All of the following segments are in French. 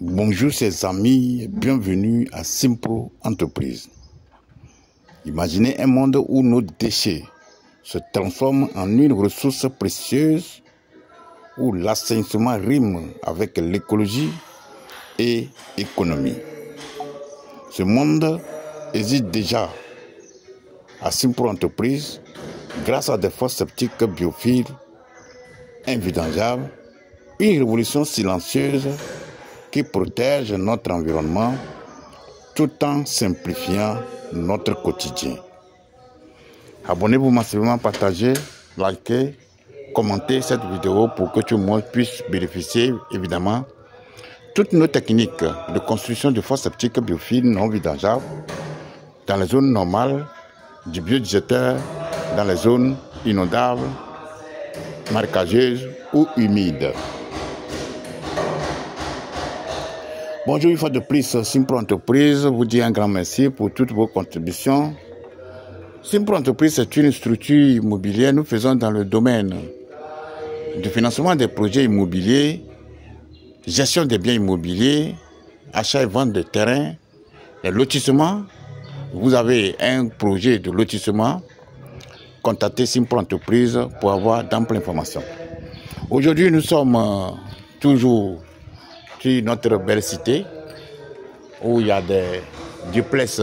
Bonjour chers amis, bienvenue à Simpro Entreprise. Imaginez un monde où nos déchets se transforment en une ressource précieuse, où l'assainissement rime avec l'écologie et l'économie. Ce monde existe déjà à Simpro Entreprise grâce à des fosses septiques biophiles invidangeables, une révolution silencieuse qui protège notre environnement tout en simplifiant notre quotidien. Abonnez-vous massivement, partagez, likez, commentez cette vidéo pour que tout le monde puisse bénéficier, évidemment, toutes nos techniques de construction de fosses septiques biophiles non vidangeables dans les zones normales, du biodigéteur, dans les zones inondables, marécageuses ou humides. Bonjour, une fois de plus, Simpro Entreprise vous dit un grand merci pour toutes vos contributions. Simpro Entreprise est une structure immobilière. Nous faisons dans le domaine du financement des projets immobiliers, gestion des biens immobiliers, achat et vente de terrains, les lotissements. Vous avez un projet de lotissement, contactez Simpro Entreprise pour avoir d'amples informations. Aujourd'hui, nous sommes toujours sur notre belle cité où il y a des duplex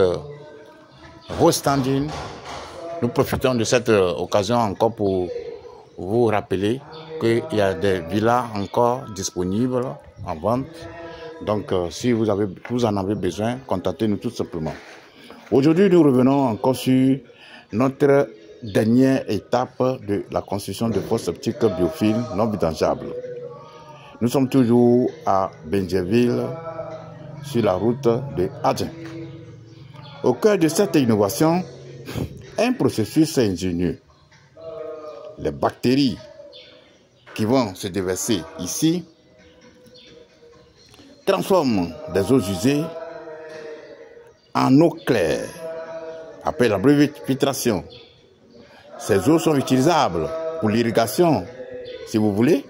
standing. Nous profitons de cette occasion encore pour vous rappeler qu'il y a des villas encore disponibles en vente. Donc, si vous en avez besoin, contactez-nous tout simplement. Aujourd'hui, nous revenons encore sur notre dernière étape de la construction de fosses septiques biophiles non vidangeables. Nous sommes toujours à Benjerville, sur la route de Adjen. Au cœur de cette innovation, un processus ingénieux. Les bactéries qui vont se déverser ici transforment des eaux usées en eau claire. Après la brève filtration, ces eaux sont utilisables pour l'irrigation, si vous voulez,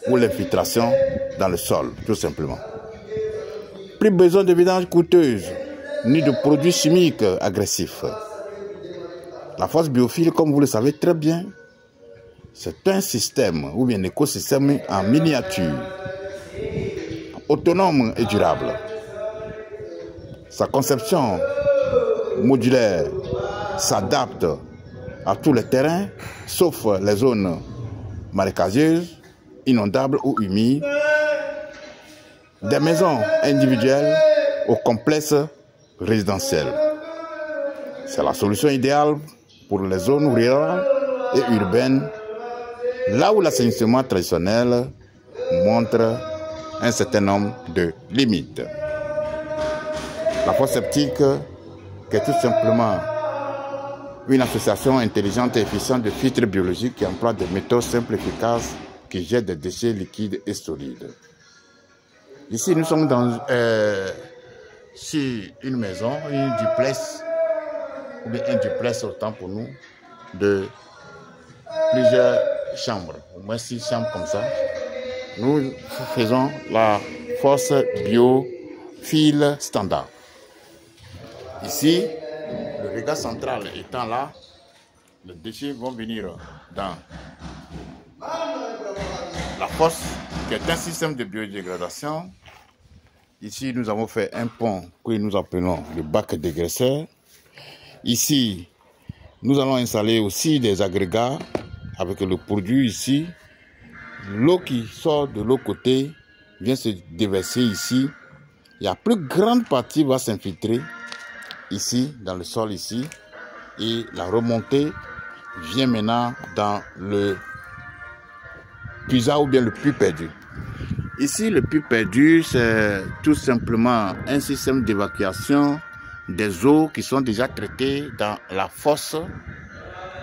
ou l'infiltration dans le sol, tout simplement. Plus besoin de vidange coûteuse, ni de produits chimiques agressifs. La fosse biophile, comme vous le savez très bien, c'est un système ou bien un écosystème en miniature, autonome et durable. Sa conception modulaire s'adapte à tous les terrains, sauf les zones marécageuses, inondables ou humides, des maisons individuelles au complexe résidentiel. C'est la solution idéale pour les zones rurales et urbaines, là où l'assainissement traditionnel montre un certain nombre de limites. La fosse septique, qui est tout simplement une association intelligente et efficiente de filtres biologiques qui emploie des méthodes simples et efficaces qui jettent des déchets liquides et solides. Ici, nous sommes sur une maison, une duplex, ou bien un duplex autant pour nous, de plusieurs chambres, au moins 6 chambres comme ça. Nous faisons la fosse biophile standard. Ici, le regard central étant là, les déchets vont venir dans la fosse, qui est un système de biodégradation. Ici, nous avons fait un pont que nous appelons le bac dégraisseur. Ici, nous allons installer aussi des agrégats avec le produit ici. L'eau qui sort de l'autre côté vient se déverser ici. La plus grande partie va s'infiltrer ici, dans le sol ici. Et la remontée vient maintenant dans le puisard ou bien le puits perdu. Ici, le puits perdu, c'est tout simplement un système d'évacuation des eaux qui sont déjà traitées dans la fosse,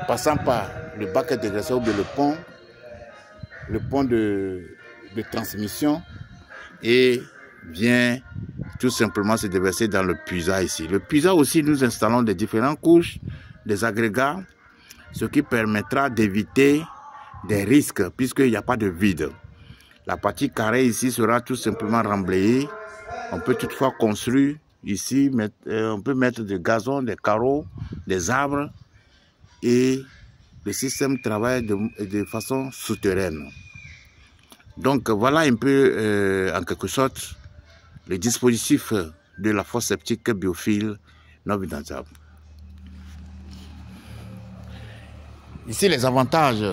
passant par le bac dégraisseur ou bien le pont de transmission, et vient tout simplement se déverser dans le puisard ici. Le puisard aussi, nous installons des différentes couches, des agrégats, ce qui permettra d'éviter des risques puisqu'il n'y a pas de vide. La partie carrée ici sera tout simplement remblayée On peut toutefois construire ici, on peut mettre des gazons, des carreaux, des arbres et le système travaille de façon souterraine. Donc voilà un peu en quelque sorte le dispositif de la fosse septique biophile non vidangeable. Ici les avantages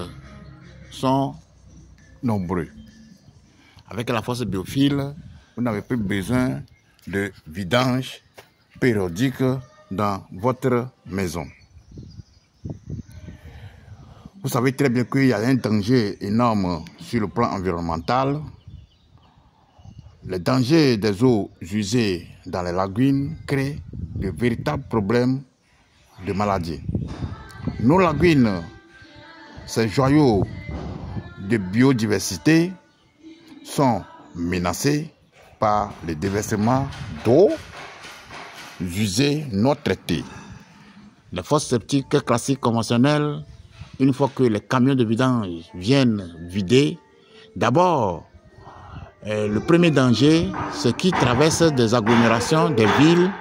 sont nombreux. Avec la fosse biophile, vous n'avez plus besoin de vidange périodique dans votre maison. Vous savez très bien qu'il y a un danger énorme sur le plan environnemental. Le danger des eaux usées dans les lagunes crée de véritables problèmes de maladies. Nos lagunes, ces joyaux de biodiversité, sont menacés par le déversement d'eau usée non traitée. Les fosses septiques classiques conventionnelles, une fois que les camions de vidange viennent vider, d'abord, le premier danger, c'est qu'ils traversent des agglomérations, des villes,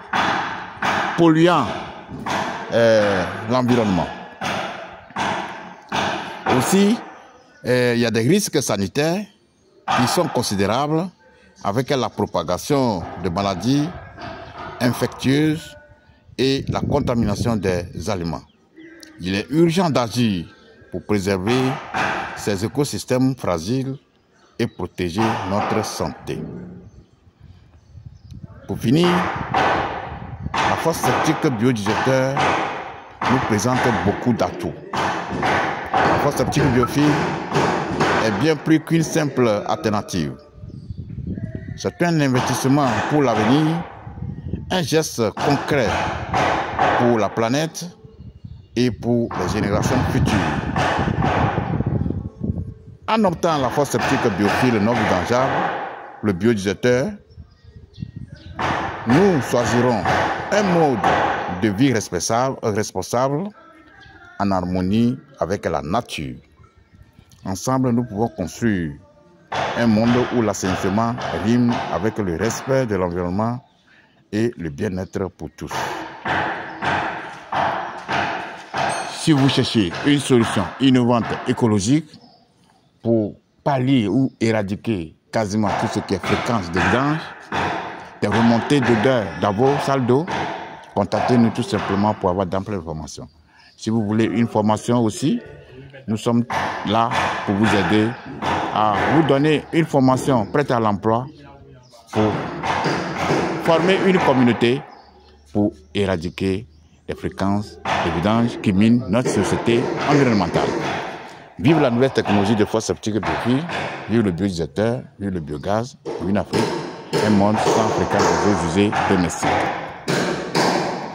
polluant l'environnement. Aussi, il y a des risques sanitaires qui sont considérables avec la propagation de maladies infectieuses et la contamination des aliments. Il est urgent d'agir pour préserver ces écosystèmes fragiles et protéger notre santé. Pour finir, la fosse septique biodigesteur nous présente beaucoup d'atouts. La fosse septique biophile est bien plus qu'une simple alternative. C'est un investissement pour l'avenir, un geste concret pour la planète et pour les générations futures. En optant la fosse septique biophile non vidangeable, le biodigesteur, nous choisirons un mode de vie responsable en harmonie avec la nature. Ensemble, nous pouvons construire un monde où l'assainissement rime avec le respect de l'environnement et le bien-être pour tous. Si vous cherchez une solution innovante écologique pour pallier ou éradiquer quasiment tout ce qui est fréquence de vidange, des remontées d'odeur dans vos salles d'eau, contactez-nous tout simplement pour avoir d'amples informations. Si vous voulez une formation aussi, nous sommes là pour vous aider à vous donner une formation prête à l'emploi pour former une communauté pour éradiquer les fréquences de vidange qui minent notre société environnementale. Vive la nouvelle technologie de fosse septique biophile, vive le biodigesteur, vive le biogaz, vive une Afrique, un monde sans fréquence des eaux usées domestiques.